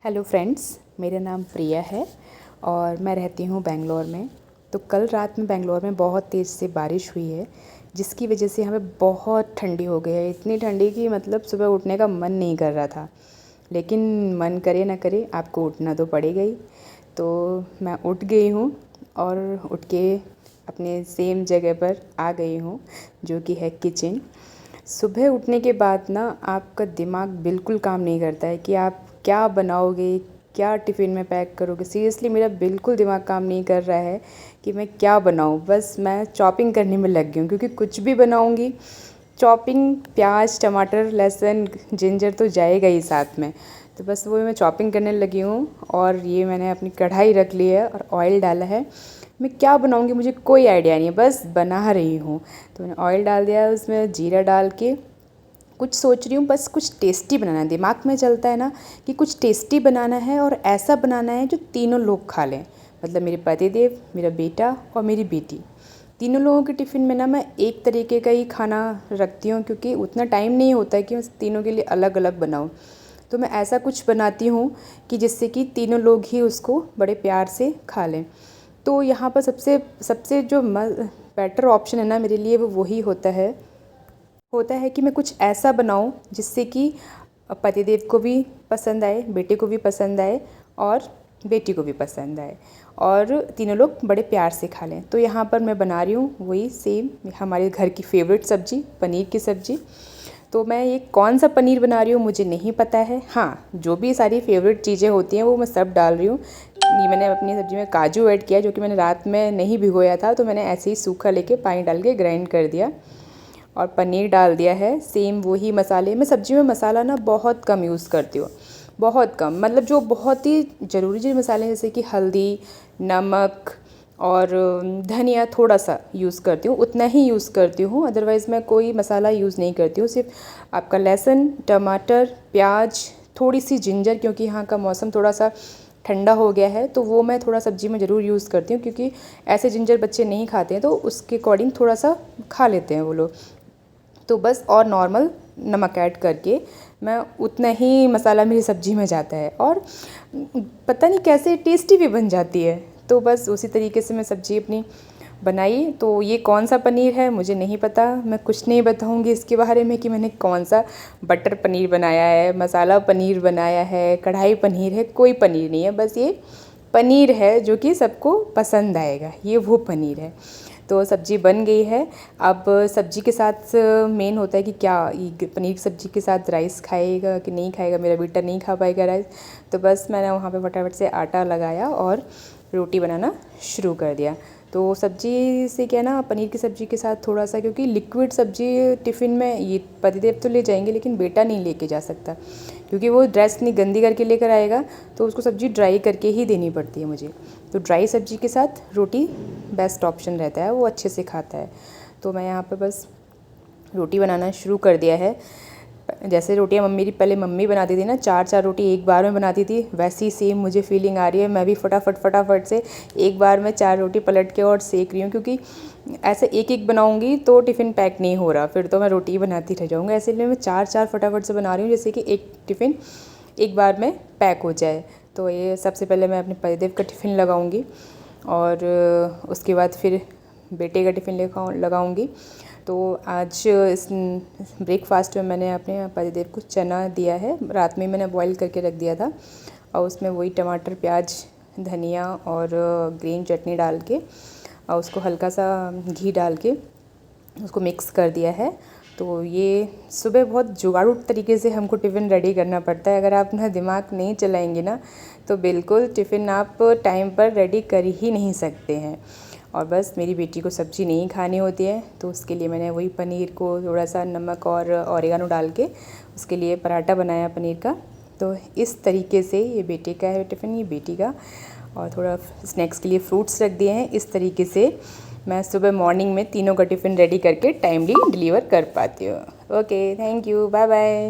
Hello friends, मेरा नाम प्रिया है और मैं रहती हूँ बेंगलोर में। तो कल रात में बेंगलोर में बहुत तेज़ से बारिश हुई है, जिसकी वजह से हमें बहुत ठंडी हो गई है। इतनी ठंडी कि मतलब सुबह उठने का मन नहीं कर रहा था, लेकिन मन करे ना करे आपको उठना तो पड़ेगा ही। तो मैं उठ गई हूँ और उठ के अपने सेम जगह पर आ गई हूँ, जो कि है किचन। सुबह उठने के बाद ना आपका दिमाग बिल्कुल काम नहीं करता है कि आप क्या बनाओगे, क्या टिफ़िन में पैक करोगे। सीरियसली मेरा बिल्कुल दिमाग काम नहीं कर रहा है कि मैं क्या बनाऊँ। बस मैं चॉपिंग करने में लग गई हूँ, क्योंकि कुछ भी बनाऊँगी चॉपिंग, प्याज, टमाटर, लहसुन, जिंजर तो जाएगा ही साथ में। तो बस वो मैं चॉपिंग करने लगी हूँ और ये मैंने अपनी कढ़ाई रख ली है और ऑयल डाला है। मैं क्या बनाऊँगी मुझे कोई आइडिया नहीं है, बस बना रही हूँ। तो मैंने ऑयल डाल दिया, उसमें जीरा डाल के कुछ सोच रही हूँ, बस कुछ टेस्टी बनाना है। दिमाग में चलता है ना कि कुछ टेस्टी बनाना है और ऐसा बनाना है जो तीनों लोग खा लें। मतलब मेरे पतिदेव, मेरा बेटा और मेरी बेटी, तीनों लोगों के टिफ़िन में ना मैं एक तरीके का ही खाना रखती हूँ, क्योंकि उतना टाइम नहीं होता है कि मैं तीनों के लिए अलग अलग बनाऊँ। तो मैं ऐसा कुछ बनाती हूँ कि जिससे कि तीनों लोग ही उसको बड़े प्यार से खा लें। तो यहाँ पर सबसे सबसे जो बेटर ऑप्शन है ना मेरे लिए, वो वही होता है कि मैं कुछ ऐसा बनाऊं जिससे कि पतिदेव को भी पसंद आए, बेटे को भी पसंद आए और बेटी को भी पसंद आए और तीनों लोग बड़े प्यार से खा लें। तो यहाँ पर मैं बना रही हूँ वही सेम हमारे घर की फेवरेट सब्ज़ी, पनीर की सब्ज़ी। तो मैं ये कौन सा पनीर बना रही हूँ मुझे नहीं पता है। हाँ, जो भी सारी फेवरेट चीज़ें होती हैं वो मैं सब डाल रही हूँ। ये मैंने अपनी सब्ज़ी में काजू ऐड किया, जो कि मैंने रात में नहीं भिगोया था, तो मैंने ऐसे ही सूखा लेके पानी डाल के ग्राइंड कर दिया और पनीर डाल दिया है। सेम वही मसाले, मैं सब्ज़ी में मसाला ना बहुत कम यूज़ करती हूँ, बहुत कम। मतलब जो बहुत ही ज़रूरी जो मसाले हैं, जैसे कि हल्दी, नमक और धनिया थोड़ा सा यूज़ करती हूँ, उतना ही यूज़ करती हूँ। अदरवाइज़ मैं कोई मसाला यूज़ नहीं करती हूँ। सिर्फ आपका लहसुन, टमाटर, प्याज, थोड़ी सी जिंजर, क्योंकि यहाँ का मौसम थोड़ा सा ठंडा हो गया है, तो वो मैं थोड़ा सब्ज़ी में ज़रूर यूज़ करती हूँ, क्योंकि ऐसे जिंजर बच्चे नहीं खाते हैं, तो उसके अकॉर्डिंग थोड़ा सा खा लेते हैं वो लोग। तो बस और नॉर्मल नमक ऐड करके मैं उतना ही मसाला मेरी सब्ज़ी में जाता है और पता नहीं कैसे टेस्टी भी बन जाती है। तो बस उसी तरीके से मैं सब्ज़ी अपनी बनाई। तो ये कौन सा पनीर है मुझे नहीं पता, मैं कुछ नहीं बताऊंगी इसके बारे में कि मैंने कौन सा बटर पनीर बनाया है, मसाला पनीर बनाया है, कढ़ाई पनीर है, कोई पनीर नहीं है। बस ये पनीर है जो कि सबको पसंद आएगा, ये वो पनीर है। तो सब्ज़ी बन गई है। अब सब्ज़ी के साथ मेन होता है कि क्या ये पनीर की सब्ज़ी के साथ राइस खाएगा कि नहीं खाएगा। मेरा बेटा नहीं खा पाएगा राइस, तो बस मैंने वहाँ पे फटाफट से आटा लगाया और रोटी बनाना शुरू कर दिया। तो सब्ज़ी से क्या ना, पनीर की सब्ज़ी के साथ थोड़ा सा, क्योंकि लिक्विड सब्ज़ी टिफ़िन में ये पतिदेव तो ले जाएंगे, लेकिन बेटा नहीं लेके जा सकता, क्योंकि वो ड्रेस नहीं गंदी करके लेकर आएगा, तो उसको सब्ज़ी ड्राई करके ही देनी पड़ती है मुझे। तो ड्राई सब्ज़ी के साथ रोटी बेस्ट ऑप्शन रहता है, वो अच्छे से खाता है। तो मैं यहाँ पे बस रोटी बनाना शुरू कर दिया है। जैसे रोटियाँ मेरी पहले मम्मी बनाती थी ना, 4-4 रोटी एक बार में बनाती थी, वैसी सेम मुझे फीलिंग आ रही है। मैं भी फटाफट से एक बार में 4 रोटी पलट के और सेक रही हूँ, क्योंकि ऐसे एक एक बनाऊँगी तो टिफ़िन पैक नहीं हो रहा, फिर तो मैं रोटी बनाती रह जाऊँगी। ऐसे लिए मैं 4-4 फटाफट से बना रही हूँ, जैसे कि एक टिफ़िन एक बार में पैक हो जाए। तो ये सबसे पहले मैं अपने पतिदेव का टिफ़िन लगाऊँगी और उसके बाद फिर बेटे का टिफ़िन लगाऊँगी। तो आज इस ब्रेकफास्ट में मैंने अपने पतिदेव को चना दिया है, रात में मैंने बॉईल करके रख दिया था, और उसमें वही टमाटर, प्याज, धनिया और ग्रीन चटनी डाल के और उसको हल्का सा घी डाल के उसको मिक्स कर दिया है। तो ये सुबह बहुत जुगाड़ू तरीके से हमको टिफ़िन रेडी करना पड़ता है। अगर आप अपना दिमाग नहीं चलाएंगे ना, तो बिल्कुल टिफ़िन आप टाइम पर रेडी कर ही नहीं सकते हैं। और बस मेरी बेटी को सब्ज़ी नहीं खानी होती है, तो उसके लिए मैंने वही पनीर को थोड़ा सा नमक और ऑरिगानो डाल के उसके लिए पराठा बनाया पनीर का। तो इस तरीके से ये बेटे का है टिफ़िन, ये बेटी का, और थोड़ा स्नैक्स के लिए फ्रूट्स रख दिए हैं। इस तरीके से मैं सुबह मॉर्निंग में तीनों का टिफ़िन रेडी करके टाइमली डिलीवर कर पाती हूँ। Okay, thank you, bye bye.